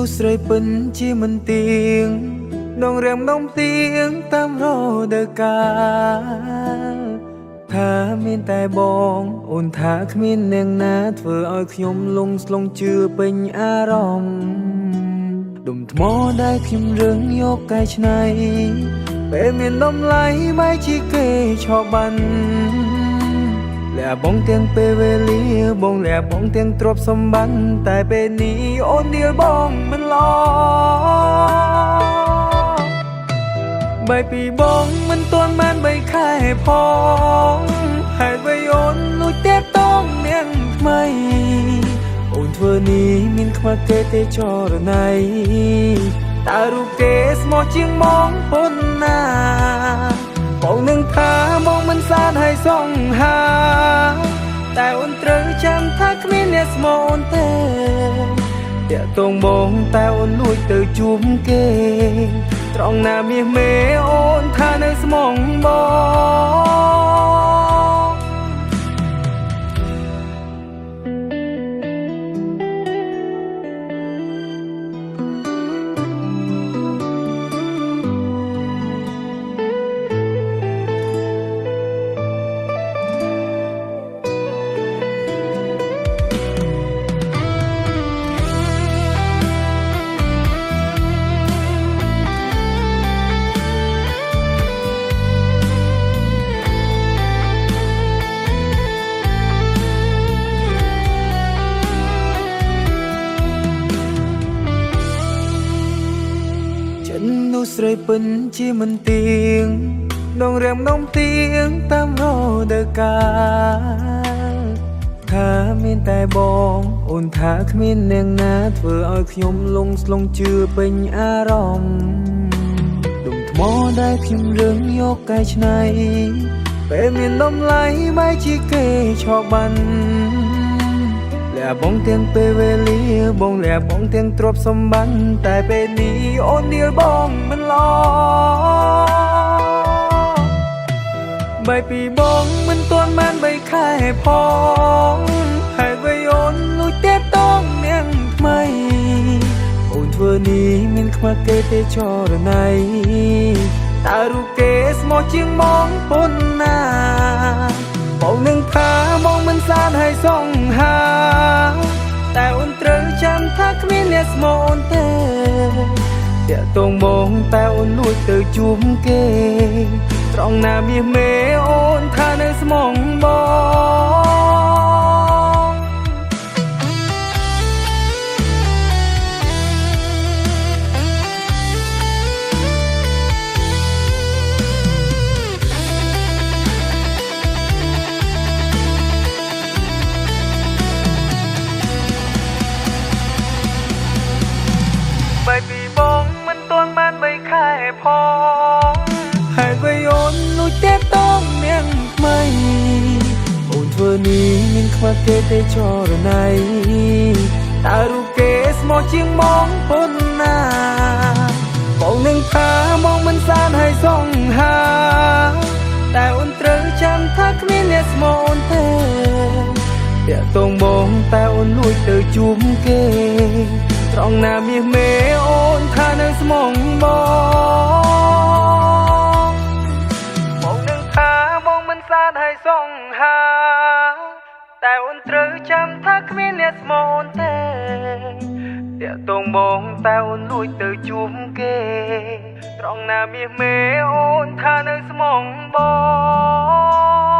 នោះស្រីពិនជាមិនទៀងដងរាំដងទៀងតាមរដូវកាលថាមានតែបងអូនថាគ្មានអ្នកណាធ្វើឲ្យខ្ញុំលងស្លងជឿពេញអារម្មណ៍ដុំថ្មដែលខ្ញុំរឿងយកកែច្នៃពេលមានតម្លៃបែរជាគេឆោបបាន់លះបងទាំងពេលវេលាបងលះបងទាំងទ្រព្យសម្បត្តិតែពេលនេះអូនដៀលបងមិនឡបាយពីបងមិនទាន់បាន3ខែផងហើយវ័យអូនលួចតែតងនាងថ្មីអូនធ្វើនេះមានខ្វះគេទេចរណៃតើរូបគេស្មោះជាងមកប៉ុណ្ណាបងនឹងថាបងមិនសានឲ្យសង្ហាតែអូនត្រូវចាំថាគ្មានអ្នកស្មោះអូនទេតាក់ទងបងតែអូនលួចទៅជួបគេត្រង់ណាមាសមេអូនថានៅស្មងបងស្រីពិនជាមិនទៀងដងរាំដងទៀងតាមរដូវកាលថាមានតែបងអូនថាគ្មានអ្នកណាធ្វើឲ្យខ្ញុំលងស្លងជឿពេញអារម្មណ៍ដុំថ្មដែលខ្ញុំរឿងយកកែច្នៃពេលមានតម្លៃបែរជាគេឆោបបាន់លះបងទាំងពេលវេលាបងលះបងទាំងទ្រព្យសម្បត្តិតែពេលនេះអូនដៀលបងមិនឡបាយពីបងមិនទាន់បាន3ខែផងហើយវ័យអូនលួចតែតងនាងថ្មីអូនធ្វើនេះមានខ្វះគេទេចរណៃតើរូបគេស្មោះជាងមកប៉ុណ្ណាបងនឹងថាបងមិនសានឲ្យសង្ហាតែអូនត្រូវចាំថាគ្មានអ្នកស្មោះអូនទេតាក់ទងបងតែអូនលួចទៅជួបគេត្រង់ណាមាសមេអូនថានៅស្មងបងបាយពីបងមិនទាន់បាន3ខែផងហើយវ័យអូនលួចតែតងនាងថ្មីអូនធ្វើនេះមានខ្វះគេទេចរណៃតើរូបគេស្មោះជាងមកប៉ុណ្ណាបងនឹងថាបងមិនសានឲ្យសង្ហាតែអូនត្រូវចាំថាគ្មានអ្នកស្មោះអូនទេតាក់ទងបងតែអូនលួចទៅជួបគេត្រង់ណាមាសមេអូនថានៅស្មងបងនឹងថាបងមិនសានឲ្យសង្ហាតែអូនត្រូវចាំថាគ្មានអ្នកស្មោះអូនទេតាក់ទងបងតែអូនលួចទៅជួបគេត្រង់ណាមាសមេអូនថានៅស្មងបង